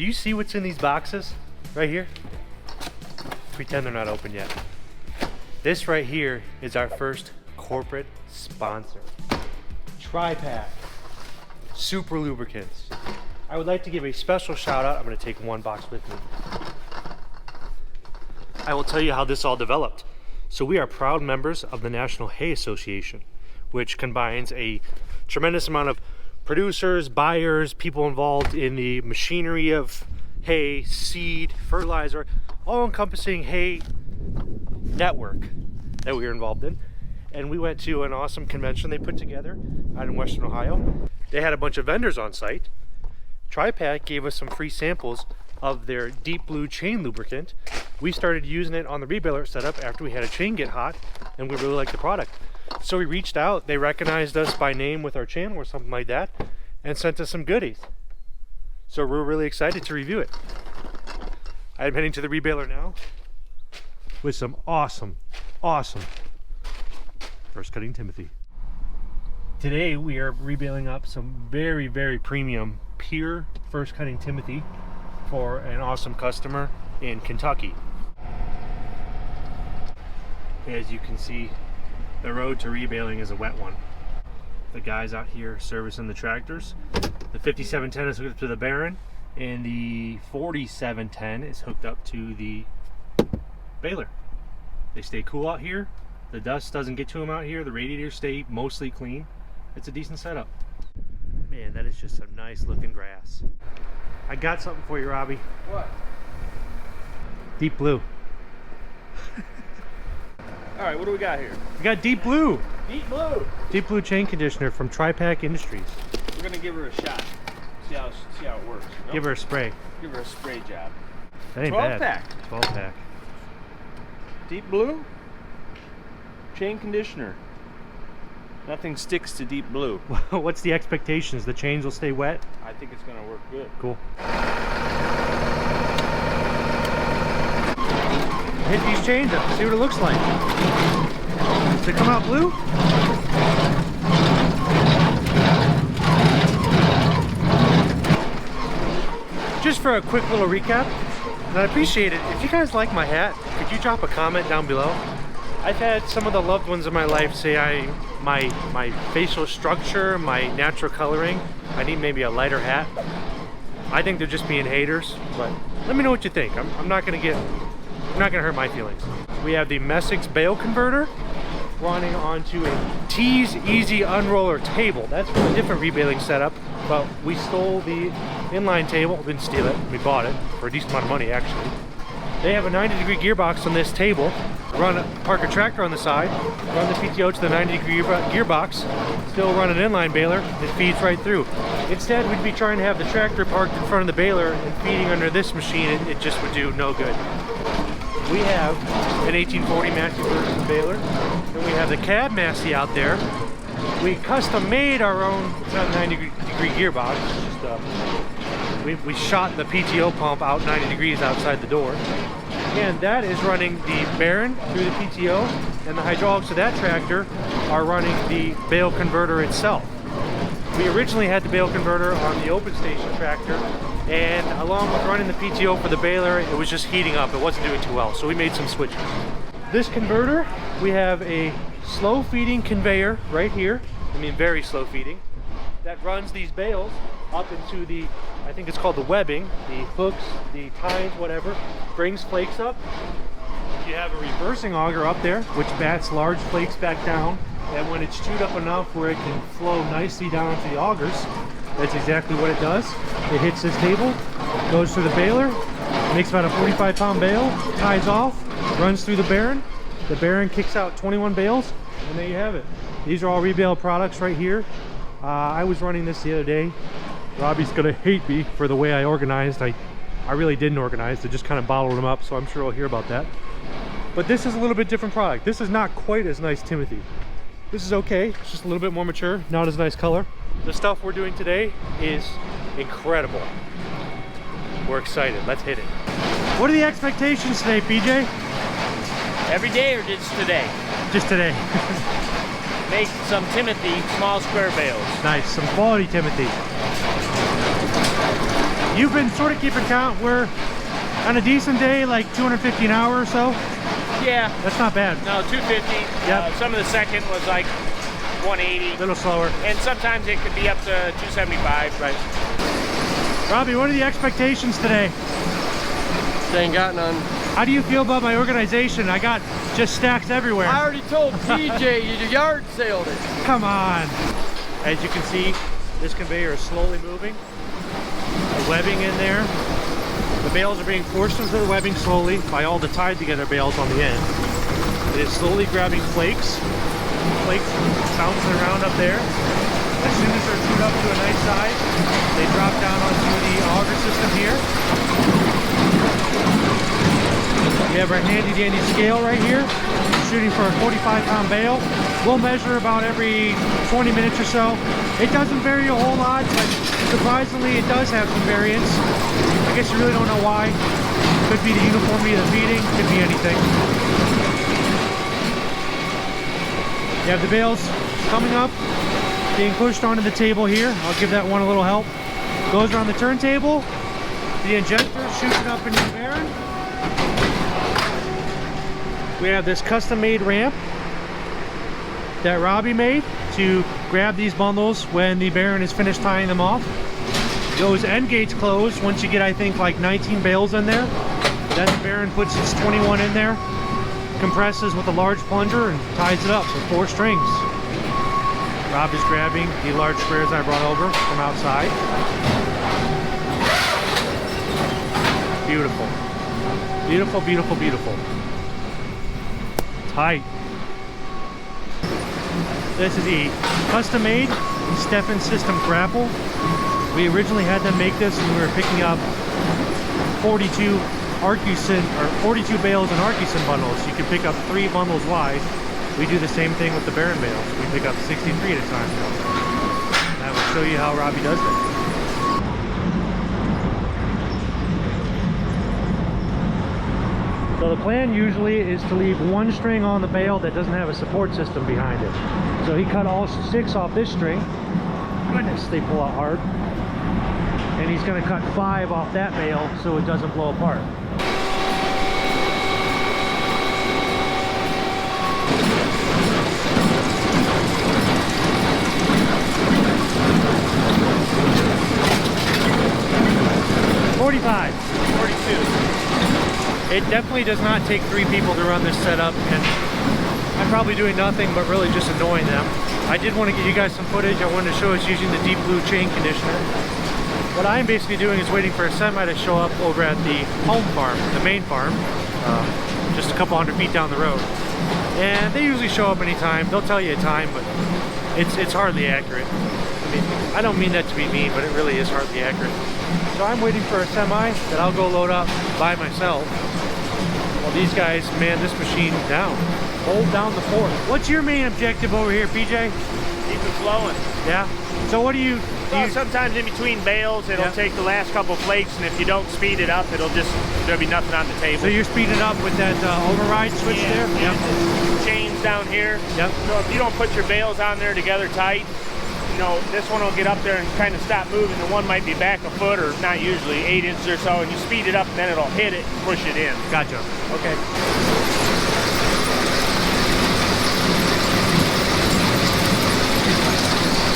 Do you see what's in these boxes right here? Pretend they're not open yet. This right here is our first corporate sponsor. Tripack, super lubricants. I would like to give a special shout out. I'm gonna take one box with me. I will tell you how this all developed. So we are proud members of the National Hay Association, which combines a tremendous amount of producers, buyers, people involved in the machinery of hay, seed, fertilizer, all encompassing hay network that we were involved in. And we went to an awesome convention they put together out in Western Ohio. They had a bunch of vendors on site. Tripack gave us some free samples of their deep blue chain lubricant. We started using it on the Re-Baling setup after we had a chain get hot, and we really liked the product. So we reached out, they recognized us by name with our channel or something like that, and sent us some goodies. So we're really excited to review it. I'm heading to the Re-Baler now with some awesome first cutting Timothy. Today we are re-baling up some very premium pure first cutting Timothy for an awesome customer in Kentucky. As you can see, the road to re-baling is a wet one. The guys out here servicing the tractors. The 5710 is hooked up to the Baron, and the 4710 is hooked up to the baler. They stay cool out here. The dust doesn't get to them out here. The radiators stay mostly clean. It's a decent setup. Man, that is just some nice looking grass. I got something for you, Robbie. What? Deep blue. All right, what do we got here? We got deep blue. Deep blue. Deep blue chain conditioner from Tripack Industries. We're gonna give her a shot. See how it works. You know? Give her a spray. Give her a spray job. That ain't 12 bad. pack. 12 pack. Deep blue. Chain conditioner. Nothing sticks to deep blue. What's the expectations? The chains will stay wet? I think it's gonna work good. Cool. Hit these chains up, see what it looks like. Does it come out blue? Just for a quick little recap, and I appreciate it. If you guys like my hat, could you drop a comment down below? I've had some of the loved ones in my life say my facial structure, my natural coloring, I need maybe a lighter hat. I think they're just being haters, but let me know what you think. I'm not gonna hurt my feelings. We have the Messix bale converter running onto a Tees Easy Unroller table. That's from a different re-baling setup, but we stole the inline table. We didn't steal it, we bought it for a decent amount of money actually. They have a 90-degree gearbox on this table. Park a tractor on the side, run the PTO to the 90-degree gearbox, still run an inline baler, it feeds right through. Instead, we'd be trying to have the tractor parked in front of the baler and feeding under this machine, it just would do no good. We have an 1840 Massey Ferguson baler, and we have the cab Massey out there. We custom made our own, it's not a 90-degree gearbox, it's just we shot the PTO pump out 90 degrees outside the door. And that is running the Baron through the PTO, and the hydraulics of that tractor are running the bale converter itself. We originally had the bale converter on the open station tractor, and along with running the PTO for the baler, it was just heating up. It wasn't doing too well, so we made some switches. This converter, we have a slow feeding conveyor right here. I mean, very slow feeding. That runs these bales up into the, I think it's called the webbing, the hooks, the tines, whatever, brings flakes up. You have a reversing auger up there, which bats large flakes back down, and when it's chewed up enough where it can flow nicely down into the augers, that's exactly what it does. It hits this table, goes through the baler, makes about a 45-pound bale, ties off, runs through the Baron kicks out 21 bales, and there you have it. These are all Re-Baling products right here. I was running this the other day. Robbie's gonna hate me for the way I organized. I really didn't organize. I just kind of bottled them up, so I'm sure we'll hear about that. But this is a little bit different product. This is not quite as nice Timothy. This is okay. It's just a little bit more mature, not as nice color. The stuff we're doing today is incredible. We're excited. Let's hit it. What are the expectations today, PJ? Every day or just today? Just today. Make some Timothy small square bales. Nice, some quality Timothy. You've been sort of keeping count. We're on a decent day, like 250 an hour or so. Yeah. That's not bad. No, 250. Yep. Some of the second was like 180. A little slower. And sometimes it could be up to 275. Right. Robbie, what are the expectations today? Ain't got none. How do you feel about my organization? I got just stacks everywhere. I already told TJ you yard sailed it. Come on. As you can see, this conveyor is slowly moving. The webbing in there. The bales are being forced into the webbing slowly by all the tied together bales on the end. It is slowly grabbing flakes. Flakes bouncing around up there. As soon as they're chewed up to a nice size, they drop down onto the auger system here. We have our handy dandy scale right here, shooting for a 45-pound bale. We'll measure about every 20 minutes or so. It doesn't vary a whole lot, but surprisingly it does have some variance. I guess you really don't know why. Could be the uniformity of the feeding, could be anything. You have the bales coming up, being pushed onto the table here. I'll give that one a little help. Goes around the turntable. The injector shoots it up into the bearing. We have this custom-made ramp that Robbie made to grab these bundles when the bearing is finished tying them off. Those end gates close once you get, I think, like 19 bales in there. Then the bearing puts its 21 in there, compresses with a large plunger, and ties it up with 4 strings. Rob is grabbing the large squares I brought over from outside. Beautiful. Beautiful, beautiful, beautiful. Tight. This is the custom-made Stefan System grapple. We originally had them make this when we were picking up 42 Arcusin or 42 bales in Arcusin bundles. You can pick up 3 bundles wide. We do the same thing with the Baron bales. We pick up 63 at a time. And I will show you how Robbie does it. So the plan usually is to leave 1 string on the bale that doesn't have a support system behind it. So he cut all 6 off this string. Goodness, they pull out hard. And he's going to cut 5 off that bale so it doesn't blow apart. It definitely does not take 3 people to run this setup, and I'm probably doing nothing but really just annoying them. I did want to give you guys some footage. I wanted to show us using the deep blue chain conditioner. What I'm basically doing is waiting for a semi to show up over at the home farm, the main farm, just a couple hundred feet down the road. And they usually show up anytime. They'll tell you a time, but it's hardly accurate. I mean, I don't mean that to be mean, but it really is hardly accurate. So I'm waiting for a semi that I'll go load up by myself. Well, these guys man this machine down. Hold down the fort. What's your main objective over here, PJ? Keep it flowing. Yeah. So what do you? Well, sometimes in between bales, it'll take the last couple flakes, and if you don't speed it up, there'll be nothing on the table. So you're speeding up with that override switch there? Yep. Chains down here. Yep. So if you don't put your bales on there together tight, you know, this one will get up there and kind of stop moving. The one might be back a foot, or not usually 8 inches or so, and you speed it up, and then it'll hit it and push it in. Gotcha. Okay.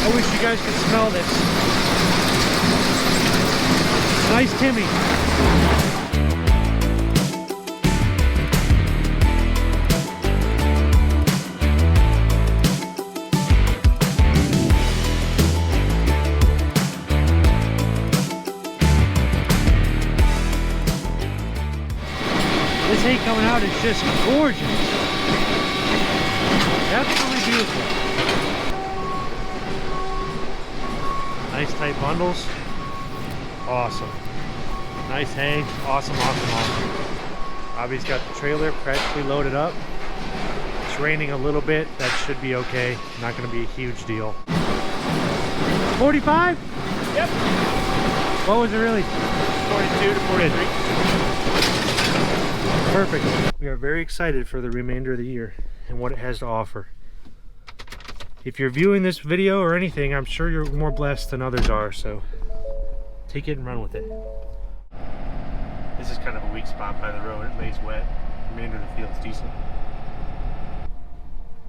I wish you guys could smell this. Nice Timmy. This hay coming out is just gorgeous. Absolutely beautiful. Nice tight bundles. Awesome. Nice hay. Awesome, awesome, awesome. Robbie's got the trailer practically loaded up. It's raining a little bit. That should be okay. Not going to be a huge deal. 45? Yep. What was it really? 42 to 43. Perfect. We are very excited for the remainder of the year and what it has to offer. If you're viewing this video or anything, I'm sure you're more blessed than others are, so take it and run with it. This is kind of a weak spot by the road. It lays wet. The remainder of the field's decent.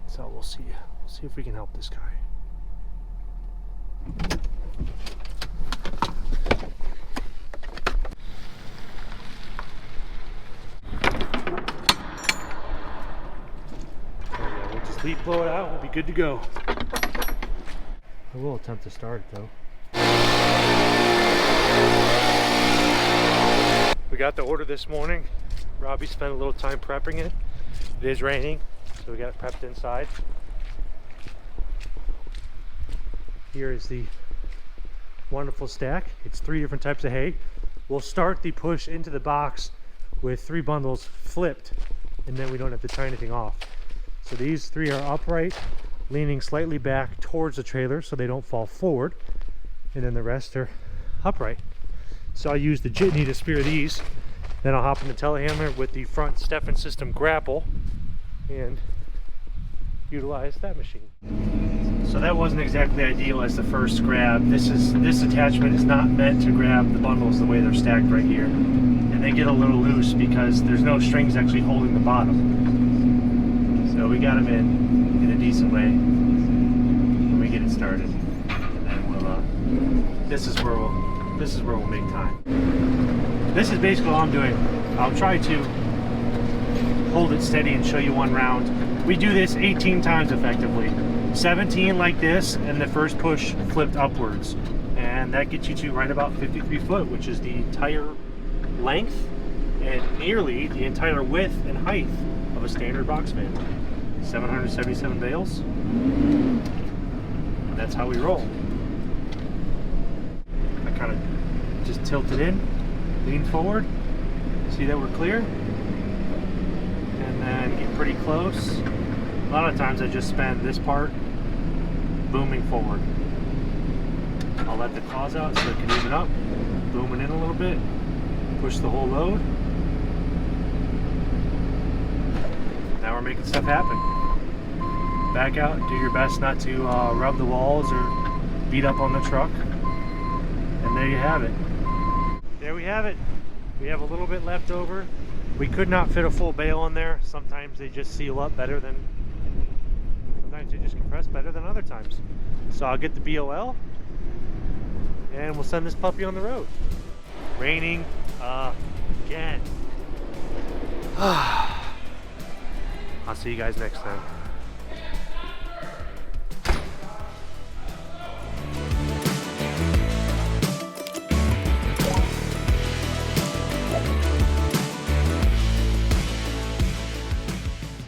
So we'll see. We'll see if we can help this guy. We'll just leaf blow it out. We'll be good to go. I will attempt to start it though. We got the order this morning. Robbie spent a little time prepping it. It is raining, so we got it prepped inside. Here is the wonderful stack. It's 3 different types of hay. We'll start the push into the box with 3 bundles flipped, and then we don't have to tie anything off. So these 3 are upright, leaning slightly back towards the trailer so they don't fall forward, and then the rest are upright. So I'll use the jitney to spear these, then I'll hop in the telehandler with the front Steffen system grapple and utilize that machine. So that wasn't exactly ideal as the first grab. This attachment is not meant to grab the bundles the way they're stacked right here, and they get a little loose because there's no strings actually holding the bottom. So we got them in a decent way when we get it started, and then we'll this is where we'll make time. This is basically all I'm doing. I'll try to hold it steady and show you one round. We do this 18 times effectively. 17 like this, and the first push flipped upwards. And that gets you to right about 53 foot, which is the entire length and nearly the entire width and height of a standard box fan. 777 bales. And that's how we roll. I kind of just tilt it in, lean forward, see that we're clear, and then get pretty close. A lot of times I just spend this part booming forward. I'll let the claws out so it can even up, booming in a little bit, push the whole load. Now we're making stuff happen. Back out, do your best not to rub the walls or beat up on the truck. And there you have it. There we have it. We have a little bit left over. We could not fit a full bale in there. Sometimes they just seal up better than, sometimes they just compress better than other times. So I'll get the BOL and we'll send this puppy on the road. Raining again. I'll see you guys next time.